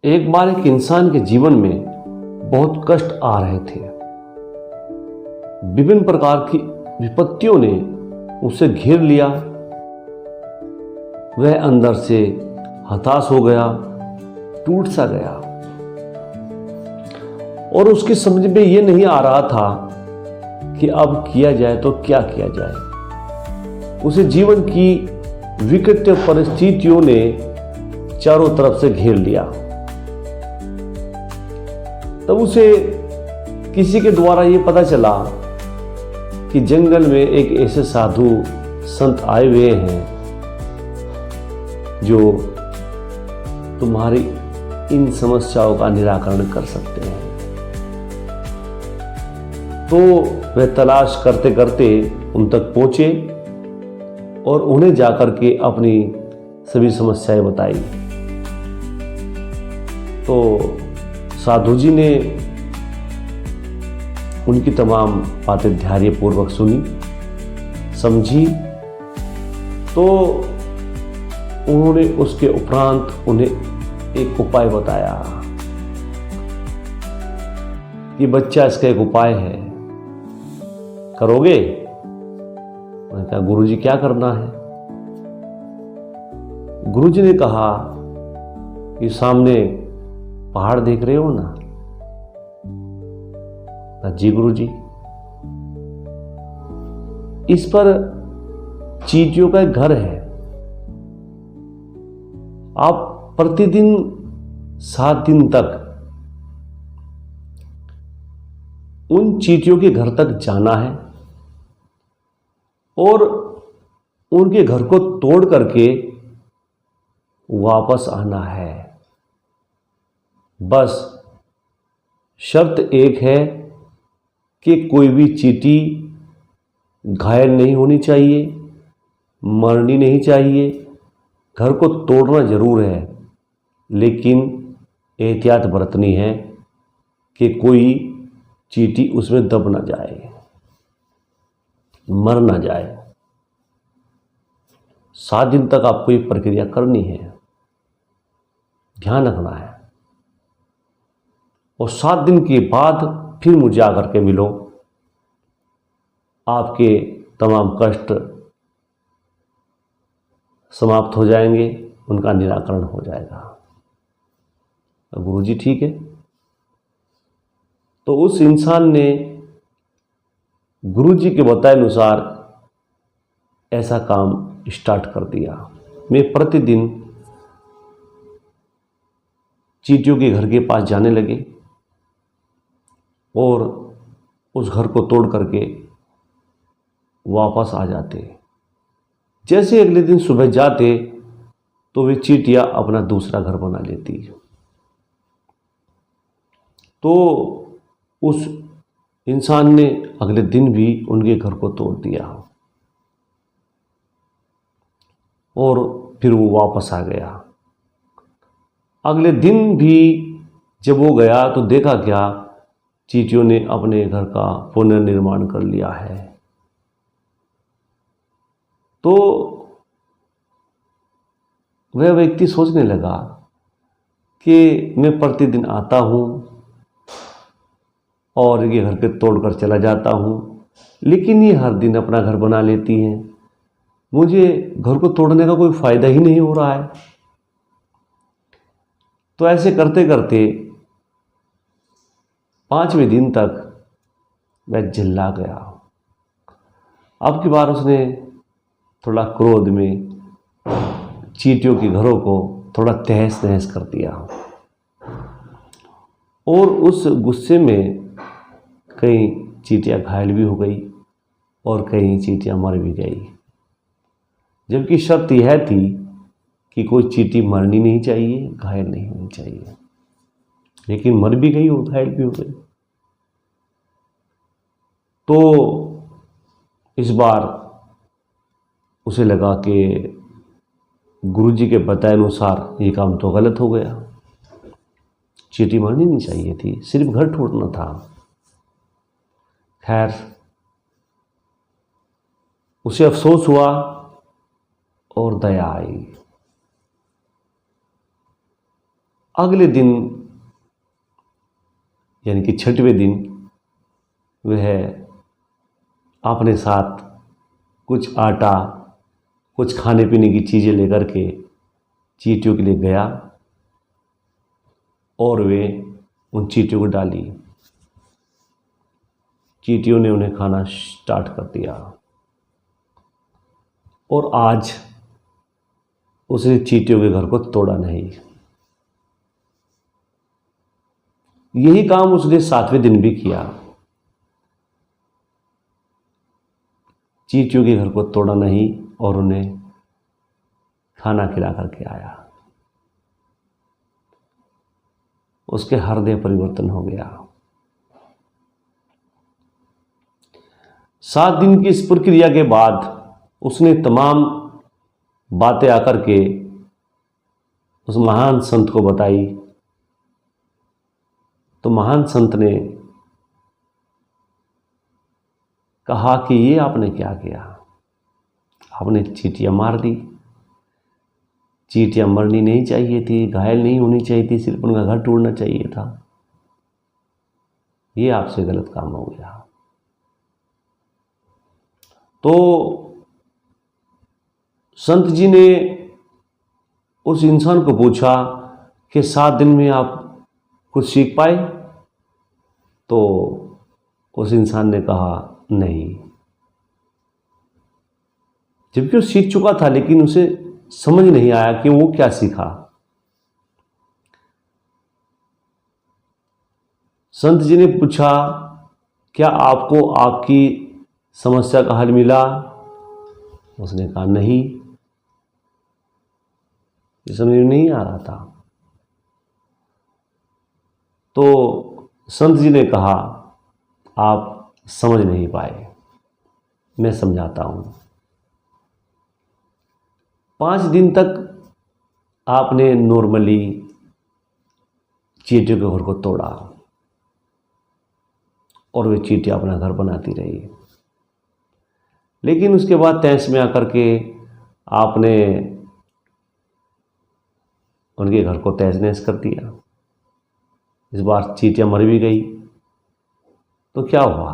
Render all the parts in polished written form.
एक बार एक इंसान के जीवन में बहुत कष्ट आ रहे थे। विभिन्न प्रकार की विपत्तियों ने उसे घेर लिया। वह अंदर से हताश हो गया, टूट सा गया और उसकी समझ में यह नहीं आ रहा था कि अब किया जाए तो क्या किया जाए। उसे जीवन की विकट परिस्थितियों ने चारों तरफ से घेर लिया। तब उसे किसी के द्वारा ये पता चला कि जंगल में एक ऐसे साधु संत आए हुए हैं जो तुम्हारी इन समस्याओं का निराकरण कर सकते हैं। तो वह तलाश करते करते उन तक पहुंचे और उन्हें जाकर के अपनी सभी समस्याएं बताई। तो साधु जी ने उनकी तमाम बातें धैर्यपूर्वक सुनी, समझी। तो उन्होंने उसके उपरांत उन्हें एक उपाय बताया कि बच्चा, इसका एक उपाय है, करोगे? मैंने कहा, गुरुजी क्या करना है? गुरुजी ने कहा कि सामने पहाड़ देख रहे हो ना? जी गुरुजी। इस पर चींटियों का एक घर है। आप प्रतिदिन 7 दिन तक उन चींटियों के घर तक जाना है और उनके घर को तोड़ करके वापस आना है। बस शर्त एक है कि कोई भी चींटी घायल नहीं होनी चाहिए, मरनी नहीं चाहिए। घर को तोड़ना जरूर है, लेकिन एहतियात बरतनी है कि कोई चींटी उसमें दब ना जाए, मर ना जाए। 7 दिन तक आपको ये प्रक्रिया करनी है, ध्यान रखना है। और 7 दिन के बाद फिर मुझे आकर के मिलो। आपके तमाम कष्ट समाप्त हो जाएंगे, उनका निराकरण हो जाएगा। गुरुजी ठीक है। तो उस इंसान ने गुरुजी के बताए अनुसार ऐसा काम स्टार्ट कर दिया। मैं प्रतिदिन चींटियों के घर के पास जाने लगे और उस घर को तोड़ करके वापस आ जाते। जैसे अगले दिन सुबह जाते तो वे चींटियां अपना दूसरा घर बना लेती। तो उस इंसान ने अगले दिन भी उनके घर को तोड़ दिया और फिर वो वापस आ गया। अगले दिन भी जब वो गया तो देखा क्या, चींटियों ने अपने घर का पुनर्निर्माण कर लिया है। तो वह व्यक्ति सोचने लगा कि मैं प्रतिदिन आता हूँ और ये घर के तोड़कर चला जाता हूँ, लेकिन ये हर दिन अपना घर बना लेती हैं। मुझे घर को तोड़ने का कोई फायदा ही नहीं हो रहा है। तो ऐसे करते करते 5वें दिन तक वह चिल्ला गया। अब की बार उसने थोड़ा क्रोध में चींटियों के घरों को थोड़ा तहस नहस कर दिया और उस गुस्से में कई चींटियां घायल भी हो गई और कई चींटियां मर भी गई। जबकि शर्त यह थी कि कोई चींटी मरनी नहीं चाहिए, घायल नहीं होनी चाहिए, लेकिन मर भी गई और घायल भी हो गई। तो इस बार उसे लगा कि गुरुजी के बताए अनुसार ये काम तो गलत हो गया। चींटी मरनी नहीं चाहिए थी, सिर्फ घर तोड़ना था। खैर, उसे अफसोस हुआ और दया आई। अगले दिन यानी कि 6वें दिन वह अपने साथ कुछ आटा, कुछ खाने पीने की चीज़ें लेकर के चींटियों के लिए गया और वे उन चींटियों को डाली। चींटियों ने उन्हें खाना स्टार्ट कर दिया और आज उसने चींटियों के घर को तोड़ा नहीं। यही काम उसने 7वें दिन भी किया। चींटियों के घर को तोड़ा नहीं और उन्हें खाना खिला करके आया। उसके हृदय परिवर्तन हो गया। 7 दिन की इस प्रक्रिया के बाद उसने तमाम बातें आकर के उस महान संत को बताई। तो महान संत ने कहा कि ये आपने क्या किया? आपने चींटियां मार दी। चींटियां मरनी नहीं चाहिए थी, घायल नहीं होनी चाहिए थी, सिर्फ उनका घर टूटना चाहिए था। ये आपसे गलत काम हो गया। तो संत जी ने उस इंसान को पूछा कि 7 दिन में आप कुछ सीख पाए? तो उस इंसान ने कहा नहीं। जबकि वो सीख चुका था, लेकिन उसे समझ नहीं आया कि वो क्या सीखा। संत जी ने पूछा, क्या आपको आपकी समस्या का हल मिला? उसने कहा नहीं, ये समझ में नहीं आ रहा था। तो संत जी ने कहा, आप समझ नहीं पाए, मैं समझाता हूं। 5 दिन तक आपने नॉर्मली चींटियों के घर को तोड़ा और वे चींटियां अपना घर बनाती रही। लेकिन उसके बाद तैश में आकर के आपने उनके घर को तहस नहस कर दिया। इस बार चींटियां मर भी गई। तो क्या हुआ?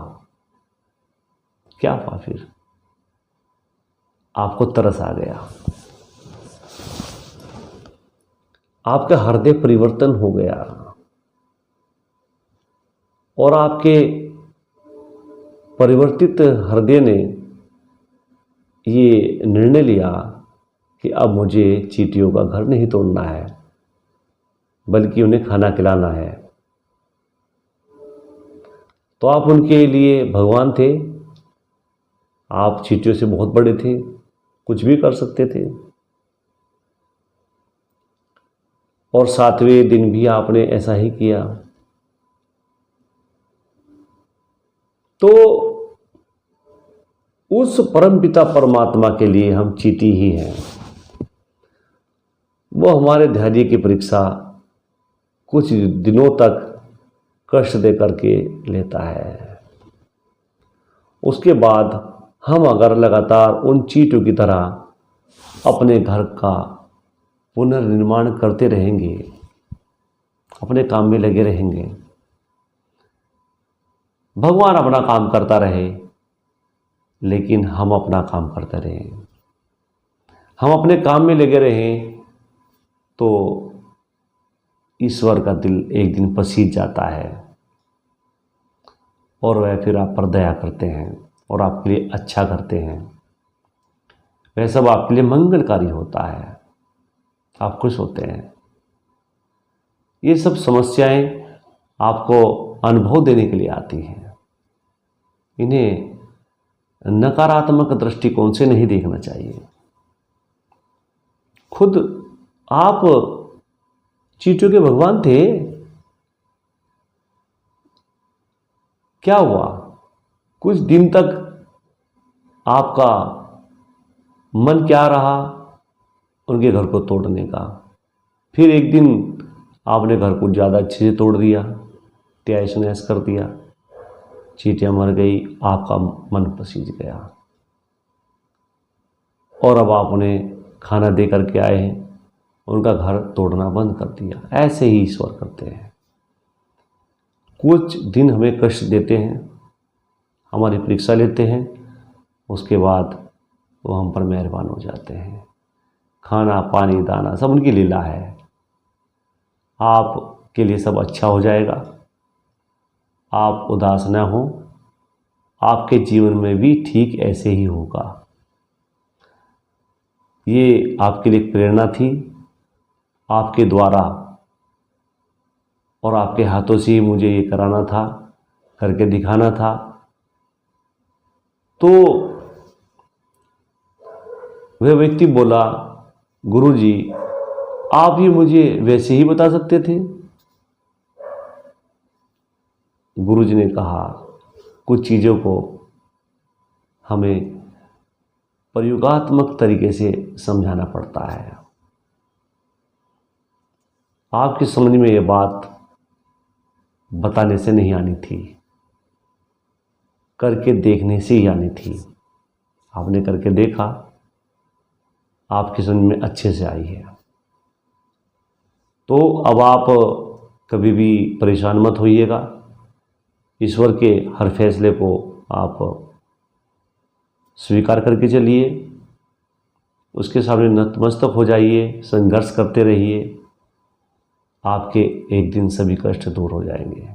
क्या हुआ फिर? आपको तरस आ गया, आपका हृदय परिवर्तन हो गया और आपके परिवर्तित हृदय ने ये निर्णय लिया कि अब मुझे चींटियों का घर नहीं तोड़ना है, बल्कि उन्हें खाना खिलाना है। तो आप उनके लिए भगवान थे। आप चींटियों से बहुत बड़े थे, कुछ भी कर सकते थे। और 7वें दिन भी आपने ऐसा ही किया। तो उस परमपिता परमात्मा के लिए हम चींटी ही हैं। वो हमारे धैर्य की परीक्षा कुछ दिनों तक कष्ट दे करके लेता है। उसके बाद हम अगर लगातार उन चींटियों की तरह अपने घर का पुनर्निर्माण करते रहेंगे, अपने काम में लगे रहेंगे, भगवान अपना काम करता रहे, लेकिन हम अपना काम करते रहें, हम अपने काम में लगे रहें, तो ईश्वर का दिल एक दिन पसीज जाता है और वह फिर आप पर दया करते हैं और आपके लिए अच्छा करते हैं। वह सब आपके लिए मंगलकारी होता है, आप खुश होते हैं। ये सब समस्याएं आपको अनुभव देने के लिए आती हैं। इन्हें नकारात्मक दृष्टिकोण से नहीं देखना चाहिए। खुद आप चींटियों के भगवान थे। क्या हुआ? कुछ दिन तक आपका मन क्या रहा? उनके घर को तोड़ने का। फिर एक दिन आपने घर को ज़्यादा अच्छे से तोड़ दिया, तहस नहस कर दिया, चींटियां मर गई, आपका मन पसीज गया और अब आप उन्हें खाना दे करके आए हैं, उनका घर तोड़ना बंद कर दिया। ऐसे ही ईश्वर करते हैं। कुछ दिन हमें कष्ट देते हैं, हमारी परीक्षा लेते हैं, उसके बाद वो हम पर मेहरबान हो जाते हैं। खाना पानी दाना सब उनकी लीला है। आपके लिए सब अच्छा हो जाएगा, आप उदास न हो, आपके जीवन में भी ठीक ऐसे ही होगा। ये आपके लिए प्रेरणा थी, आपके द्वारा और आपके हाथों से ही मुझे ये कराना था, करके दिखाना था। तो वह व्यक्ति बोला, गुरुजी आप ही मुझे वैसे ही बता सकते थे। गुरुजी ने कहा, कुछ चीज़ों को हमें प्रयोगात्मक तरीके से समझाना पड़ता है। आपकी समझ में ये बात बताने से नहीं आनी थी, करके देखने से ही आनी थी। आपने करके देखा, आपकी समझ में अच्छे से आई है। तो अब आप कभी भी परेशान मत होइएगा। ईश्वर के हर फैसले को आप स्वीकार करके चलिए, उसके सामने नतमस्तक हो जाइए, संघर्ष करते रहिए। आपके एक दिन सभी कष्ट दूर हो जाएंगे।